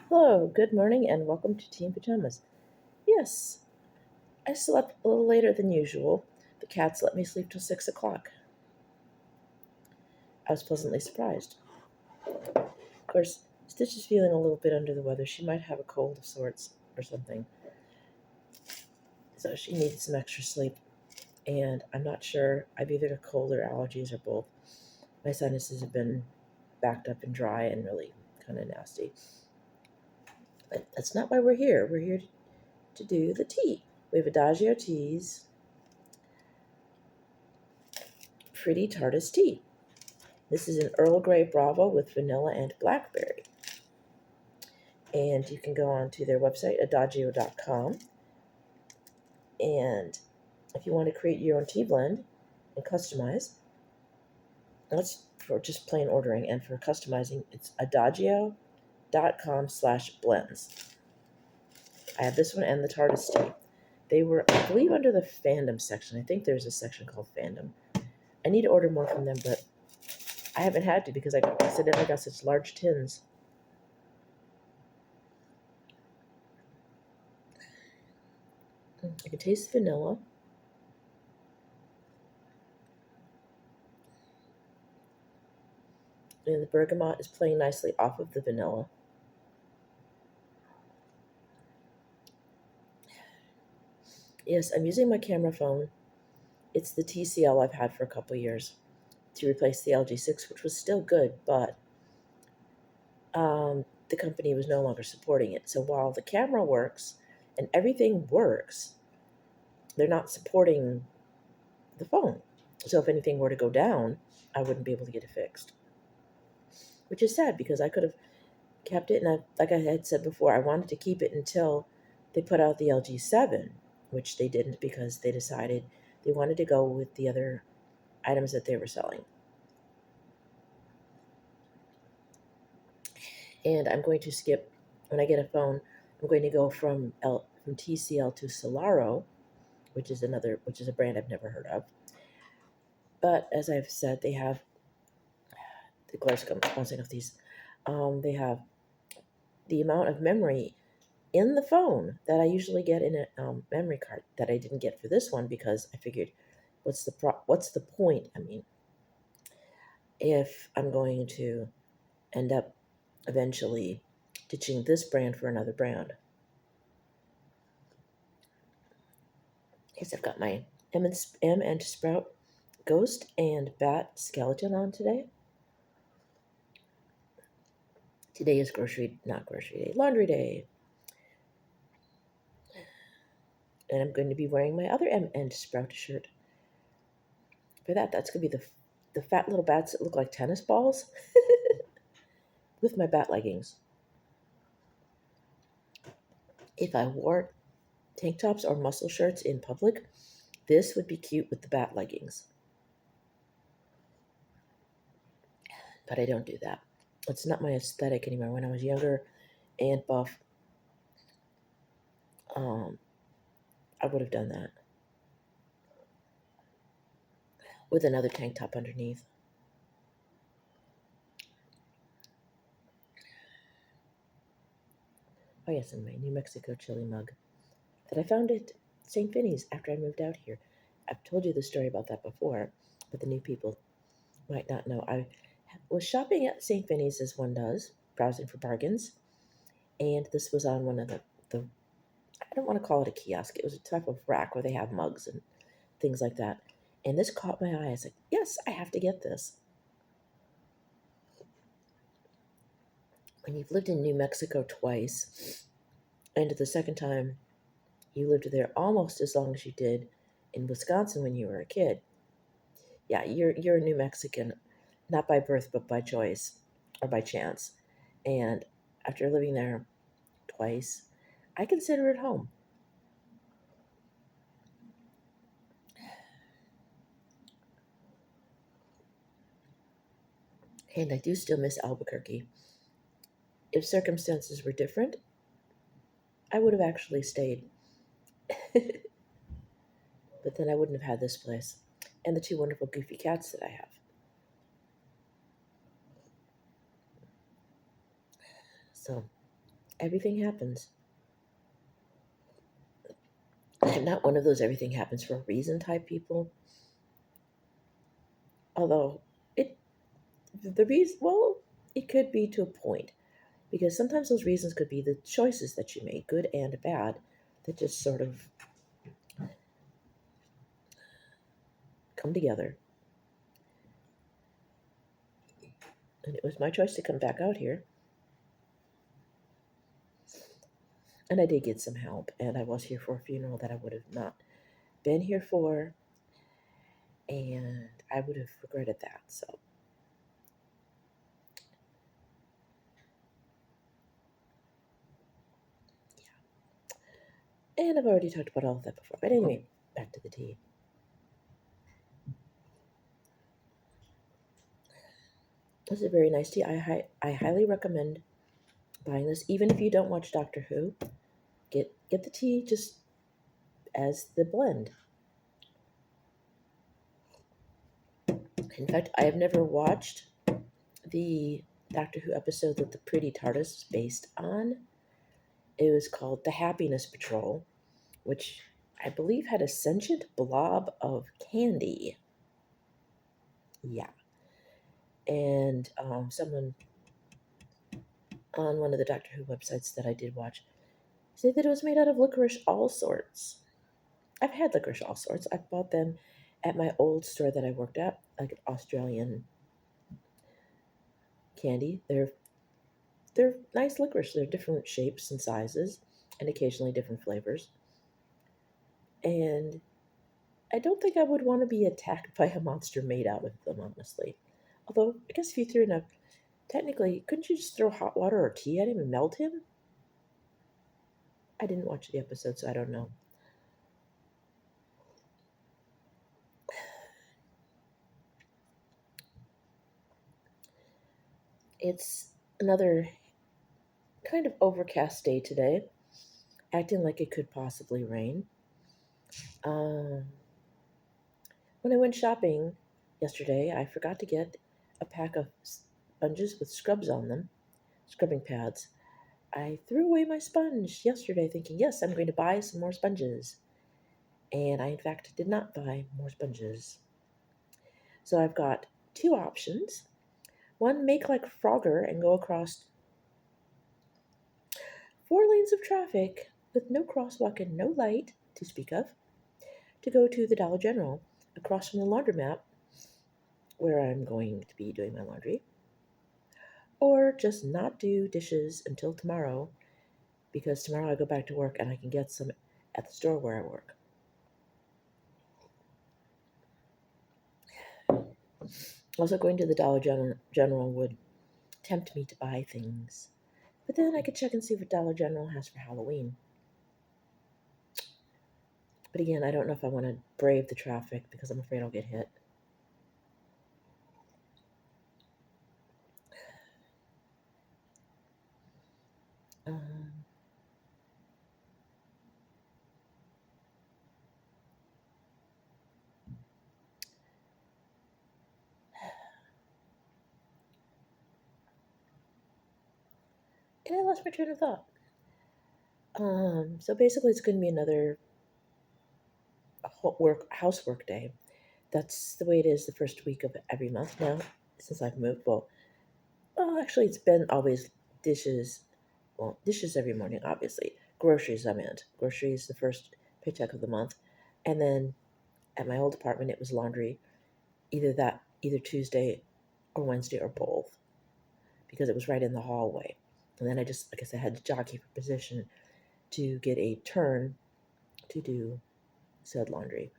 Hello, good morning, and welcome to Team Pajamas. Yes, I slept a little later than usual. The cats let me sleep till 6 o'clock. I was pleasantly surprised. Of course, Stitch is feeling a little bit under the weather. She might have a cold of sorts or something, so she needs some extra sleep. And I'm not sure. I've either got cold or allergies or both. My sinuses have been backed up and dry and really kind of nasty. But that's not why we're here. We're here to do the tea. We have Adagio teas, pretty Tardis tea. This is an Earl Grey Bravo with vanilla and blackberry. And you can go on to their website, adagio.com. And if you want to create your own tea blend and customize, that's for just plain ordering. And for customizing, it's adagio.com/blends. I have this one and the Tardis tea. They were, I believe, under the fandom section. I think there's a section called fandom. I need to order more from them, but I haven't had to because I accidentally got such large tins. I can taste the vanilla. And the bergamot is playing nicely off of the vanilla. Yes, I'm using my camera phone. It's the TCL I've had for a couple years to replace the LG6, which was still good, but the company was no longer supporting it. So while the camera works and everything works, they're not supporting the phone. So if anything were to go down, I wouldn't be able to get it fixed, which is sad because I could have kept it. And like I had said before, I wanted to keep it until they put out the LG7, which they didn't because they decided they wanted to go with the other items that they were selling. And I'm going to skip, when I get a phone, I'm going to go from TCL to Solaro, which is a brand I've never heard of. But as I've said, they have the glass bouncing off these. They have the amount of memory in the phone that I usually get in a memory card that I didn't get for this one because I figured, what's the point? I mean, if I'm going to end up eventually ditching this brand for another brand. Yes, I've got my M and Sprout Ghost and Bat skeleton on today. Today is not grocery day, laundry day. And I'm going to be wearing my other M and Sprout shirt. For that's going to be the fat little bats that look like tennis balls with my bat leggings. If I wore tank tops or muscle shirts in public, this would be cute with the bat leggings. But I don't do that. It's not my aesthetic anymore. When I was younger and buff, I would have done that with another tank top underneath. Oh yes, and my New Mexico chili mug that I found at St. Vinny's after I moved out here. I've told you the story about that before, but the new people might not know. I was shopping at St. Vinny's as one does, browsing for bargains, and this was on one of the I don't want to call it a kiosk. It was a type of rack where they have mugs and things like that. And this caught my eye. I was like, yes, I have to get this. When you've lived in New Mexico twice, and the second time you lived there almost as long as you did in Wisconsin when you were a kid, yeah, you're a New Mexican, not by birth but by choice or by chance. And after living there twice, I consider it home. And I do still miss Albuquerque. If circumstances were different, I would have actually stayed. But then I wouldn't have had this place and the two wonderful goofy cats that I have. So Everything happens. I'm not one of those everything happens for a reason type people. Although it the reason well, it could be to a point. Because sometimes those reasons could be the choices that you made, good and bad, that just sort of come together. And it was my choice to come back out here. And I did get some help, and I was here for a funeral that I would have not been here for, and I would have regretted that. So, yeah. And I've already talked about all of that before. But anyway, back to the tea. This is a very nice tea. I highly recommend buying this, even if you don't watch Doctor Who. Get the tea just as the blend. In fact, I have never watched the Doctor Who episode that the Pretty Tardis is based on. It was called The Happiness Patrol, which I believe had a sentient blob of candy. Yeah. And someone on one of the Doctor Who websites that I did watch said that it was made out of licorice all sorts. I've had licorice all sorts. I've bought them at my old store that I worked at, like an Australian candy. They're nice licorice. They're different shapes and sizes, and occasionally different flavors. And I don't think I would want to be attacked by a monster made out of them, honestly. Although, I guess if you threw enough, technically, couldn't you just throw hot water or tea at him and melt him? I didn't watch the episode, so I don't know. It's another kind of overcast day today, acting like it could possibly rain. Um, when I went shopping yesterday, I forgot to get a pack of sponges with scrubs on them, scrubbing pads. I threw away my sponge yesterday thinking, yes, I'm going to buy some more sponges. And I, in fact, did not buy more sponges. So I've got two options. One, make like Frogger and go across 4 lanes of traffic with no crosswalk and no light to speak of to go to the Dollar General across from the laundromat where I'm going to be doing my laundry. Or just not do dishes until tomorrow because tomorrow I go back to work and I can get some at the store where I work. Also, going to the General would tempt me to buy things. But then I could check and see what Dollar General has for Halloween. But again, I don't know if I want to brave the traffic because I'm afraid I'll get hit. Um, and I lost my train of thought. So basically, it's going to be another housework day. That's the way it is the first week of every month now since I've moved. Well, actually, it's been always dishes. Well, dishes every morning, obviously. Groceries, I meant. Groceries the first paycheck of the month. And then at my old apartment, it was laundry, either Tuesday or Wednesday or both, because it was right in the hallway. And then I just, like I said, had to jockey for position to get a turn to do said laundry.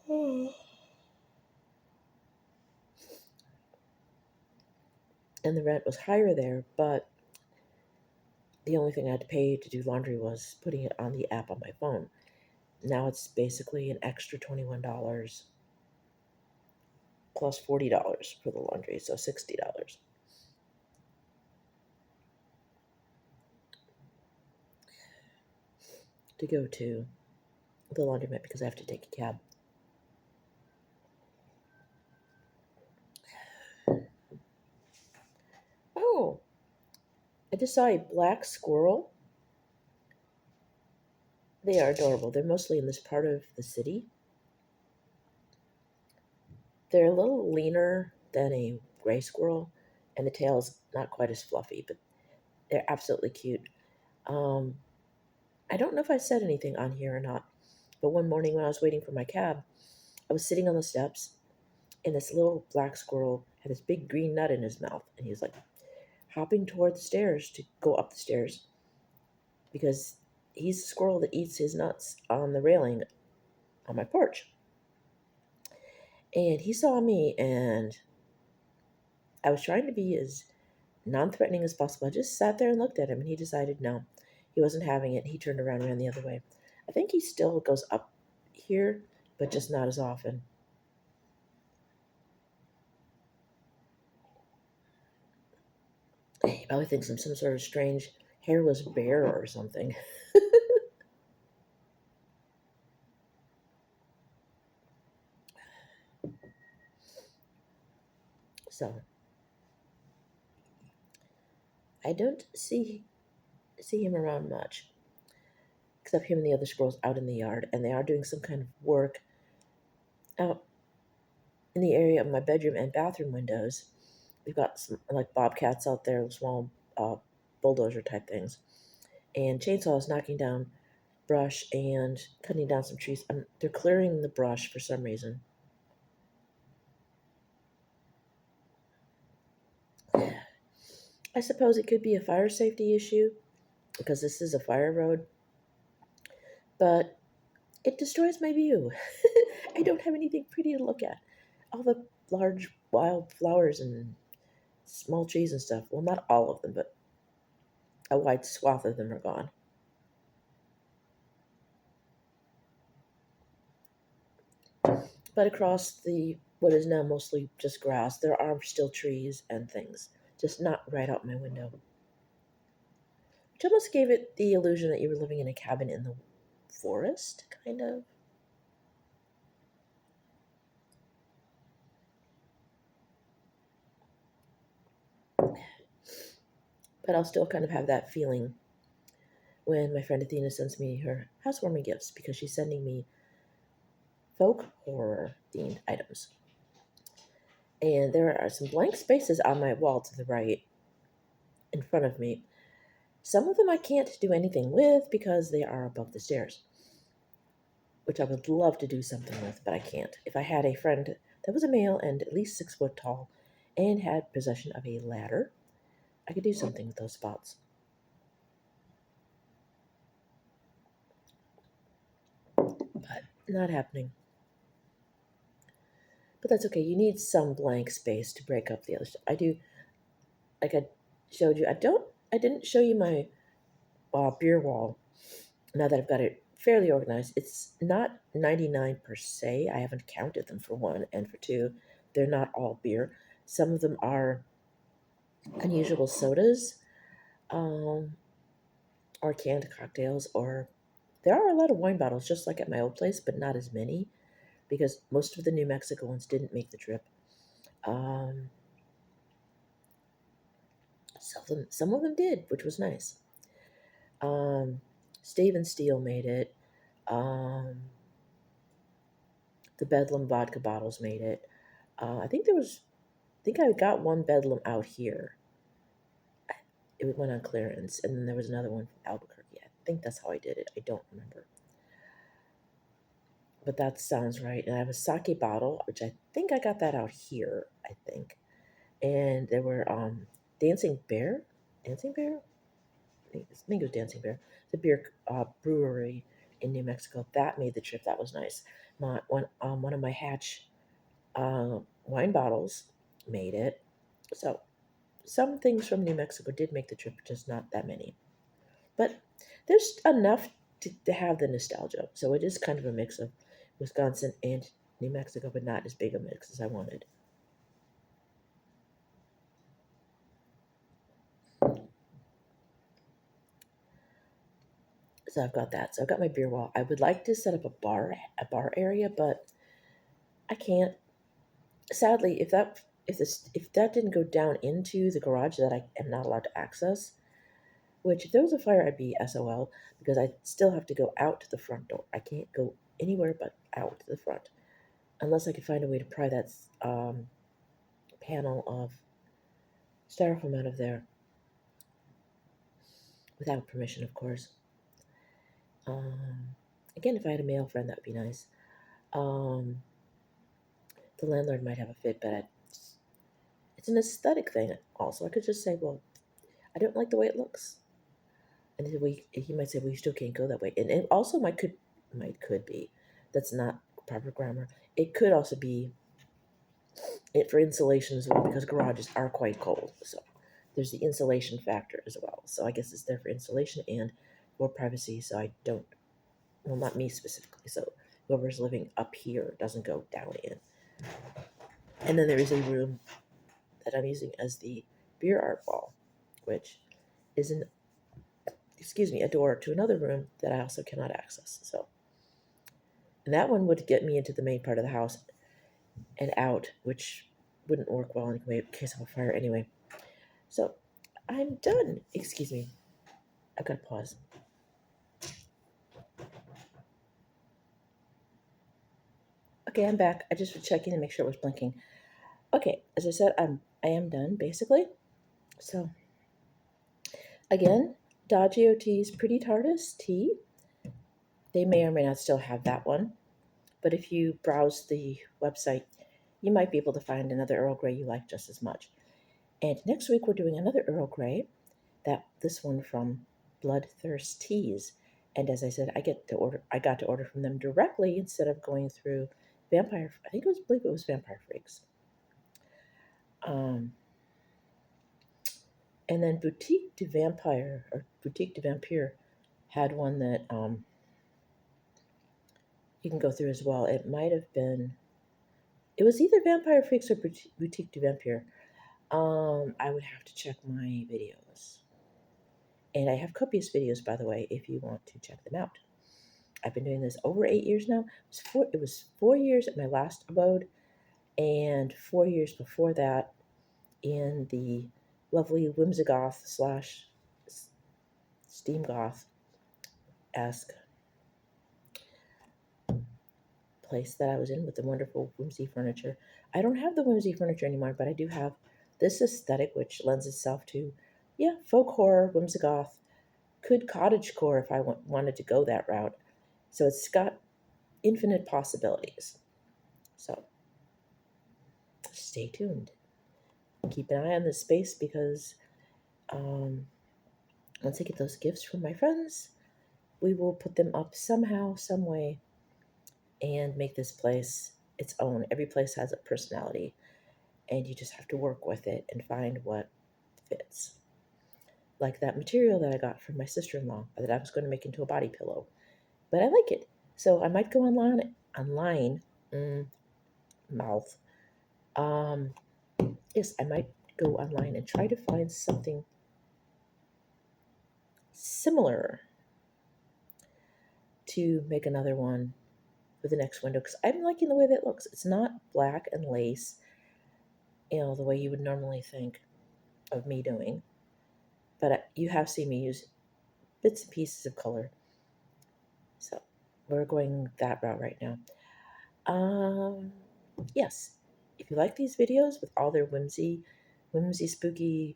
And the rent was higher there, but the only thing I had to pay to do laundry was putting it on the app on my phone. Now it's basically an extra $21 plus $40 for the laundry, so $60 to go to the laundromat because I have to take a cab. Oh, I just saw a black squirrel. They are adorable. They're mostly in this part of the city. They're a little leaner than a gray squirrel, and the tail's not quite as fluffy, but they're absolutely cute. Um, I don't know if I said anything on here or not, but one morning when I was waiting for my cab, I was sitting on the steps, and this little black squirrel had this big green nut in his mouth, and he was like hopping toward the stairs to go up the stairs because he's a squirrel that eats his nuts on the railing on my porch. And he saw me, and I was trying to be as non threatening as possible. I just sat there and looked at him, and he decided no, he wasn't having it. He turned around and ran the other way. I think he still goes up here, but just not as often. He probably thinks I'm some sort of strange hairless bear or something. So I don't see him around much, except him and the other squirrels out in the yard, and they are doing some kind of work out in the area of my bedroom and bathroom windows. We've got some like bobcats out there, small bulldozer type things, and chainsaws knocking down brush and cutting down some trees. They're clearing the brush for some reason. I suppose it could be a fire safety issue because this is a fire road, but it destroys my view. I don't have anything pretty to look at. All the large wild flowers and small trees and stuff. Well, not all of them, but a wide swath of them are gone. But across the what is now mostly just grass, there are still trees and things, just not right out my window. Which almost gave it the illusion that you were living in a cabin in the forest, kind of. But I'll still kind of have that feeling when my friend Athena sends me her housewarming gifts because she's sending me folk horror themed items. And there are some blank spaces on my wall to the right in front of me. Some of them I can't do anything with because they are above the stairs, which I would love to do something with, but I can't. If I had a friend that was a male and at least 6 foot tall and had possession of a ladder, I could do something with those spots. But not happening. But that's okay. You need some blank space to break up the other stuff. I do, like I showed you. I didn't show you my beer wall. Now that I've got it fairly organized, it's not 99 per se. I haven't counted them for one, and for two, they're not all beer. Some of them are unusual sodas, um, or canned cocktails, or there are a lot of wine bottles, just like at my old place, but not as many because most of the New Mexico ones didn't make the trip. Um, some of them did, which was nice. Um, Stave Steel made it. Um, the Bedlam vodka bottles made it. I think there was. I think I got one Bedlam out here. It went on clearance, and then there was another one from Albuquerque. I think that's how I did it. I don't remember, but that sounds right. And I have a sake bottle, which I think I got that out here. I think, and there were Dancing Bear, Dancing Bear. I think it was Dancing Bear, the beer brewery in New Mexico. That made the trip. That was nice. One of my Hatch wine bottles made it. So some things from New Mexico did make the trip, just not that many. But there's enough to have the nostalgia. So it is kind of a mix of Wisconsin and New Mexico, but not as big a mix as I wanted. So I've got that. So I've got my beer wall. I would like to set up a bar area, but I can't. Sadly, if that didn't go down into the garage that I am not allowed to access, which if there was a fire, I'd be SOL because I still have to go out to the front door. I can't go anywhere but out to the front unless I could find a way to pry that panel of styrofoam out of there without permission, of course. Um, Again, if I had a male friend, that would be nice. Um, the landlord might have a fit, but it's an aesthetic thing. Also, I could just say, well, I don't like the way it looks, and he might say, well, you still can't go that way. And it also could be, that's not proper grammar. It could also be it for insulation as well because garages are quite cold. So there's the insulation factor as well. So I guess it's there for insulation and more privacy. So I don't, well, not me specifically. So whoever's living up here doesn't go down in. And then there is a room that I'm using as the beer art wall, which is a door to another room that I also cannot access. So, and that one would get me into the main part of the house and out, which wouldn't work well anyway in case of a fire anyway. So I'm done. Excuse me. I've got to pause. Okay, I'm back. I just was checking to make sure it was blinking. Okay, as I said, I am done basically. So again, Adagio Tea's Pretty Tardis tea. They may or may not still have that one, but if you browse the website, you might be able to find another Earl Grey you like just as much. And next week we're doing another Earl Grey, this one from Bloodthirst Teas. And as I said, I got to order from them directly instead of going through I believe it was Vampire Freaks. And then Boutique de Vampire had one that you can go through as well. It was either Vampire Freaks or Boutique de Vampire. I would have to check my videos. And I have copious videos, by the way, if you want to check them out. I've been doing this over 8 years now. It was 4 years at my last abode, and 4 years before that in the lovely Whimsigoth / Steamgoth-esque place that I was in with the wonderful whimsy furniture. I don't have the whimsy furniture anymore, but I do have this aesthetic, which lends itself to, folk horror, Whimsigoth, could cottagecore if I wanted to go that route. So it's got infinite possibilities. So stay tuned. Keep an eye on this space because once I get those gifts from my friends, we will put them up somehow, some way, and make this place its own. Every place has a personality, and you just have to work with it and find what fits. Like that material that I got from my sister-in-law that I was going to make into a body pillow, but I like it, so I might go online. Mouth. Yes, I might go online and try to find something similar to make another one for the next window because I'm liking the way that looks. It's not black and lace, the way you would normally think of me doing. But you have seen me use bits and pieces of color. So we're going that route right now. Yes, if you like these videos with all their whimsy, spooky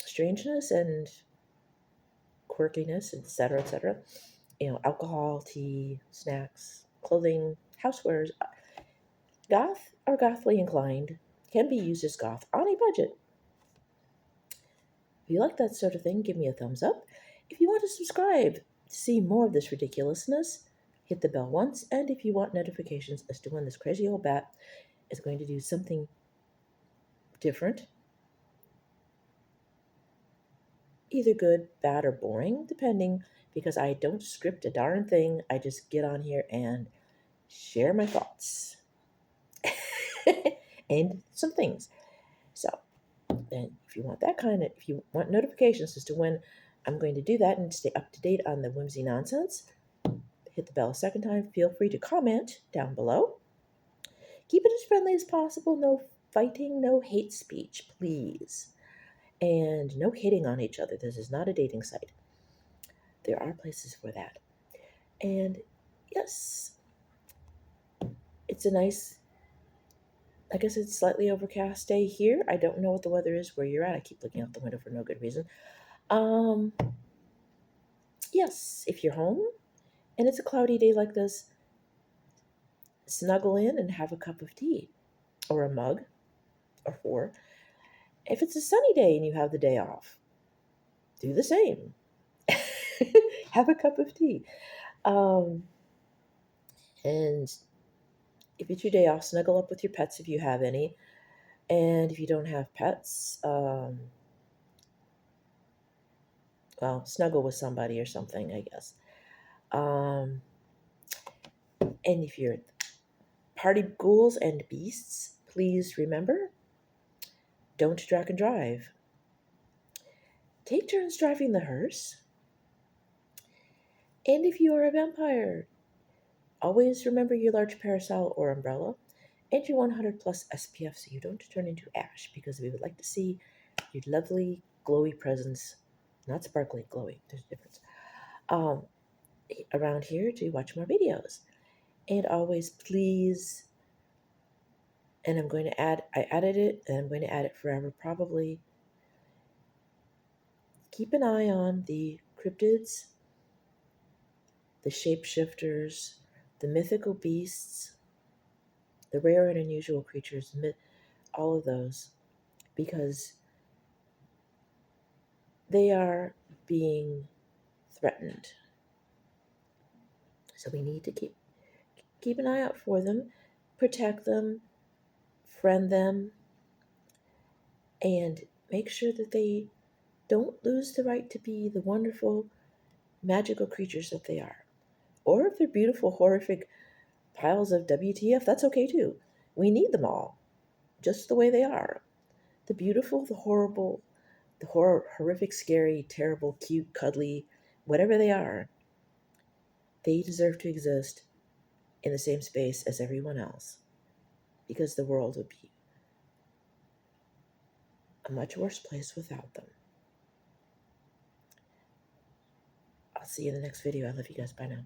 strangeness, and quirkiness, etc., alcohol, tea, snacks, clothing, housewares, goth or gothly inclined, can be used as goth on a budget. If you like that sort of thing, give me a thumbs up. If you want to subscribe to see more of this ridiculousness, hit the bell once. And if you want notifications as to when this crazy old bat is going to do something different, either good, bad, or boring, depending, because I don't script a darn thing. I just get on here and share my thoughts and some things. So, and if you want notifications as to when I'm going to do that and stay up to date on the whimsy nonsense, hit the bell a second time. Feel free to comment down below. Keep it as friendly as possible. No fighting, no hate speech, please. And no hitting on each other. This is not a dating site. There are places for that. And yes, it's a nice, I guess it's slightly overcast day here. I don't know what the weather is where you're at. I keep looking out the window for no good reason. Um, yes, if you're home and it's a cloudy day like this, snuggle in and have a cup of tea or a mug or four. If it's a sunny day and you have the day off, do the same. Have a cup of tea. Um, and if it's your day off, snuggle up with your pets if you have any. And if you don't have pets, well, snuggle with somebody or something, I guess. And if you're party ghouls and beasts, please remember, don't drag and drive. Take turns driving the hearse. And if you are a vampire, always remember your large parasol or umbrella and your 100 plus SPF so you don't turn into ash, because we would like to see your lovely glowy presence, not sparkly, glowy, there's a difference, um, around here to watch more videos. And always please, and I'm going to add, I added it and I'm going to add it forever probably, keep an eye on the cryptids, the shapeshifters, the mythical beasts, the rare and unusual creatures, all of those, because they are being threatened. So we need to keep an eye out for them, protect them, friend them, and make sure that they don't lose the right to be the wonderful, magical creatures that they are. Or if they're beautiful, horrific piles of WTF, that's okay too. We need them all, just the way they are. The beautiful, the horrible, the horrific, scary, terrible, cute, cuddly, whatever they are, they deserve to exist in the same space as everyone else, because the world would be a much worse place without them. I'll see you in the next video. I love you guys. Bye now.